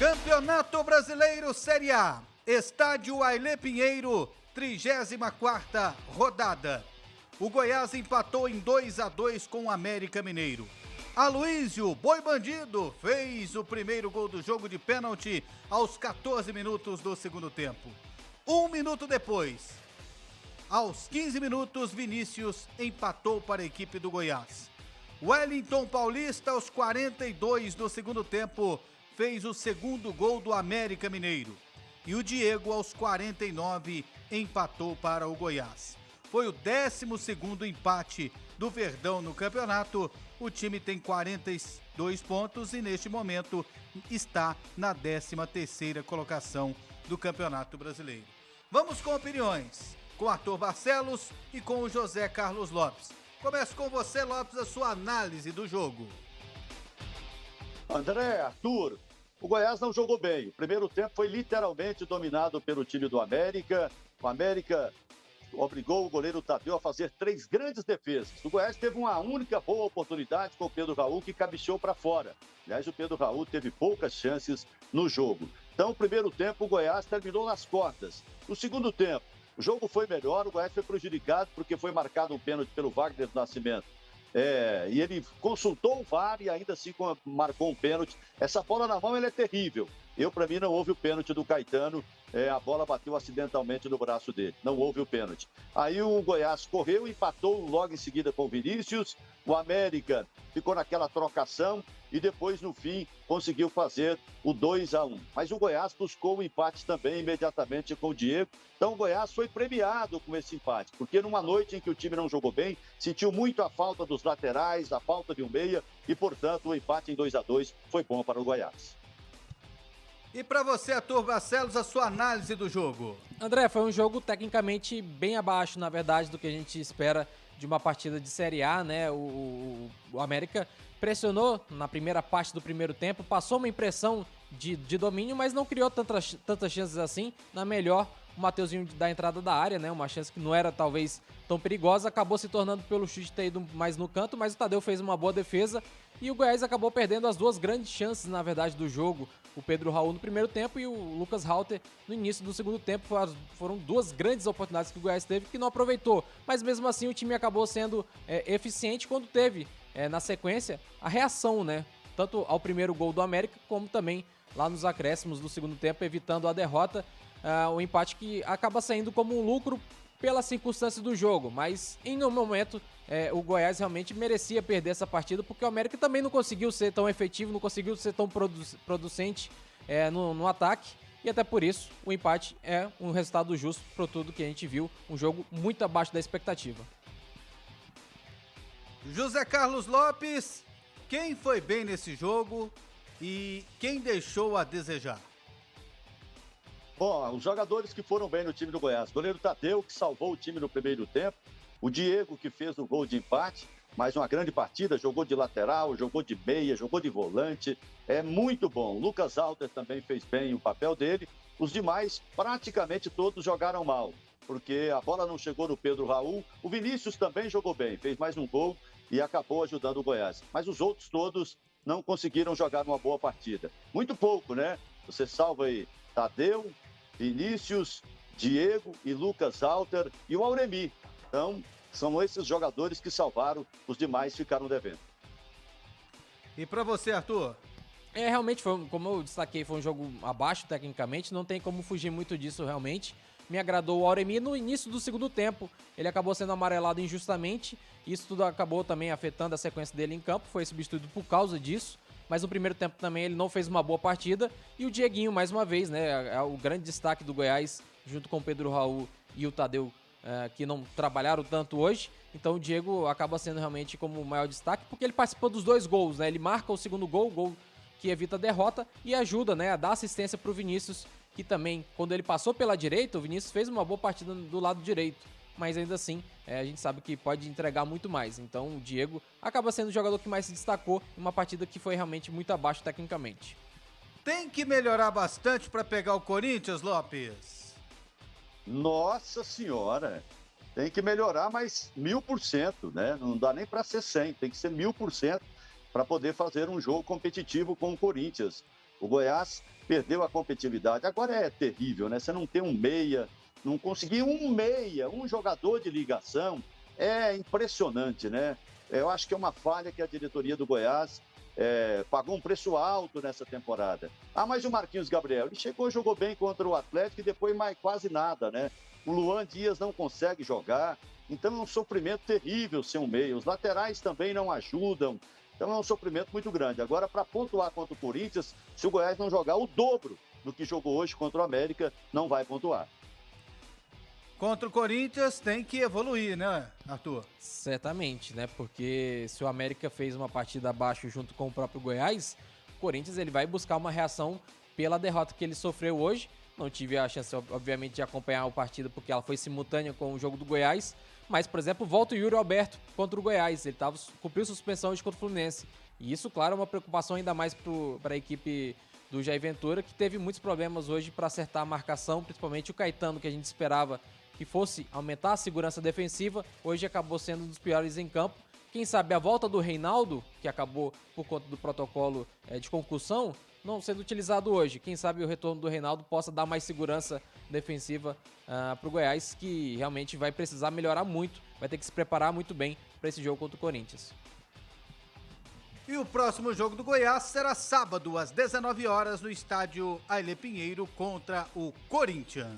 Campeonato Brasileiro Série A, Estádio Ailê Pinheiro, 34ª rodada. O Goiás empatou em 2-2 com o América Mineiro. Aloísio Boi Bandido fez o primeiro gol do jogo de pênalti aos 14 minutos do segundo tempo. 1 minuto depois, aos 15 minutos, Vinícius empatou para a equipe do Goiás. Wellington Paulista, aos 42 do segundo tempo, fez o segundo gol do América Mineiro. E o Diego, aos 49, empatou para o Goiás. Foi o 12º empate do Verdão no campeonato. O time tem 42 pontos e neste momento está na 13ª colocação do Campeonato Brasileiro. Vamos com opiniões, com Arthur Barcelos e com o José Carlos Lopes. Começo com você, Lopes, a sua análise do jogo. André, Arthur, o Goiás não jogou bem. O primeiro tempo foi literalmente dominado pelo time do América. O América obrigou o goleiro Tadeu a fazer 3 grandes defesas. O Goiás teve uma única boa oportunidade com o Pedro Raul, que cabichou para fora. Aliás, o Pedro Raul teve poucas chances no jogo. Então, o primeiro tempo, o Goiás terminou nas cordas. No segundo tempo, o jogo foi melhor, o Goiás foi prejudicado porque foi marcado um pênalti pelo Wagner Nascimento. E ele consultou o VAR e ainda assim marcou um pênalti. Essa bola na mão, ela é terrível. Para mim, não houve o pênalti do Caetano. A bola bateu acidentalmente no braço dele. Não houve o pênalti. Aí o Goiás correu, empatou logo em seguida com o Vinícius. O América ficou naquela trocação e depois, no fim, conseguiu fazer o 2-1. Mas o Goiás buscou o empate também imediatamente com o Diego. Então o Goiás foi premiado com esse empate, porque numa noite em que o time não jogou bem, sentiu muito a falta dos laterais, a falta de um meia e, portanto, o empate em 2-2 foi bom para o Goiás. E para você, Arthur Barcelos, a sua análise do jogo. André, foi um jogo tecnicamente bem abaixo, na verdade, do que a gente espera de uma partida de Série A, né? O América pressionou na primeira parte do primeiro tempo, passou uma impressão de domínio, mas não criou tantas chances assim. Na melhor, o Mateuzinho da entrada da área, né? Uma chance que não era talvez tão perigosa, acabou se tornando pelo chute ter ido mais no canto, mas o Tadeu fez uma boa defesa e o Goiás acabou perdendo as 2 grandes chances, na verdade, do jogo. O Pedro Raul no primeiro tempo e o Lucas Halter no início do segundo tempo. Foram 2 grandes oportunidades que o Goiás teve que não aproveitou. Mas mesmo assim o time acabou sendo eficiente quando teve, na sequência, a reação, né? Tanto ao primeiro gol do América, como também lá nos acréscimos do segundo tempo, evitando a derrota. O empate que acaba saindo como um lucro pela circunstância do jogo, mas em um momento o Goiás realmente merecia perder essa partida, porque o América também não conseguiu ser tão efetivo, não conseguiu ser tão producente no ataque, e até por isso o empate é um resultado justo por tudo que a gente viu, um jogo muito abaixo da expectativa. José Carlos Lopes, quem foi bem nesse jogo e quem deixou a desejar? Bom, os jogadores que foram bem no time do Goiás. Goleiro Tadeu, que salvou o time no primeiro tempo. O Diego, que fez o gol de empate. Mais uma grande partida, jogou de lateral, jogou de meia, jogou de volante. É muito bom. O Lucas Halter também fez bem o papel dele. Os demais, praticamente todos jogaram mal, porque a bola não chegou no Pedro Raul. O Vinícius também jogou bem, fez mais um gol e acabou ajudando o Goiás. Mas os outros todos não conseguiram jogar uma boa partida. Muito pouco, né? Você salva aí Tadeu, Vinícius, Diego e Lucas Halter e o Auremi. Então, são esses jogadores que salvaram, os demais ficaram devendo. E para você, Arthur? Realmente, como eu destaquei, foi um jogo abaixo tecnicamente, não tem como fugir muito disso realmente. Me agradou o Auremi no início do segundo tempo, ele acabou sendo amarelado injustamente, isso tudo acabou também afetando a sequência dele em campo, foi substituído por causa disso. Mas no primeiro tempo também ele não fez uma boa partida. E o Dieguinho, mais uma vez, né? É o grande destaque do Goiás, junto com o Pedro Raul e o Tadeu, que não trabalharam tanto hoje. Então o Diego acaba sendo realmente como o maior destaque, porque ele participou dos 2 gols, né? Ele marca o segundo gol, o gol que evita a derrota, e ajuda, né, a dar assistência para o Vinícius, que também, quando ele passou pela direita, o Vinícius fez uma boa partida do lado direito. Mas ainda assim, a gente sabe que pode entregar muito mais. Então o Diego acaba sendo o jogador que mais se destacou em uma partida que foi realmente muito abaixo tecnicamente. Tem que melhorar bastante para pegar o Corinthians, Lopes? Nossa Senhora! Tem que melhorar mais 1000%, né? Não dá nem para ser 100, tem que ser 1000% para poder fazer um jogo competitivo com o Corinthians. O Goiás perdeu a competitividade. Agora é terrível, né? Você não tem um meia, não conseguir um meia, um jogador de ligação, é impressionante, né? Eu acho que é uma falha que a diretoria do Goiás pagou um preço alto nessa temporada. Ah, mas o Marquinhos Gabriel, ele chegou, jogou bem contra o Atlético e depois mais quase nada, né? O Luan Dias não consegue jogar, então é um sofrimento terrível ser um meia. Os laterais também não ajudam, então é um sofrimento muito grande. Agora, para pontuar contra o Corinthians, se o Goiás não jogar o dobro do que jogou hoje contra o América, não vai pontuar. Contra o Corinthians tem que evoluir, né, Arthur? Certamente, né? Porque se o América fez uma partida abaixo junto com o próprio Goiás, o Corinthians ele vai buscar uma reação pela derrota que ele sofreu hoje. Não tive a chance, obviamente, de acompanhar a partida porque ela foi simultânea com o jogo do Goiás. Mas, por exemplo, volta o Yuri Alberto contra o Goiás. Ele cumpriu suspensão hoje contra o Fluminense. E isso, claro, é uma preocupação ainda mais para a equipe do Jair Ventura, que teve muitos problemas hoje para acertar a marcação, principalmente o Caetano, que a gente esperava que fosse aumentar a segurança defensiva, hoje acabou sendo um dos piores em campo. Quem sabe a volta do Reinaldo, que acabou por conta do protocolo de concussão, não sendo utilizado hoje. Quem sabe o retorno do Reinaldo possa dar mais segurança defensiva para o Goiás, que realmente vai precisar melhorar muito, vai ter que se preparar muito bem para esse jogo contra o Corinthians. E o próximo jogo do Goiás será sábado, às 19 horas, no estádio Ailê Pinheiro, contra o Corinthians.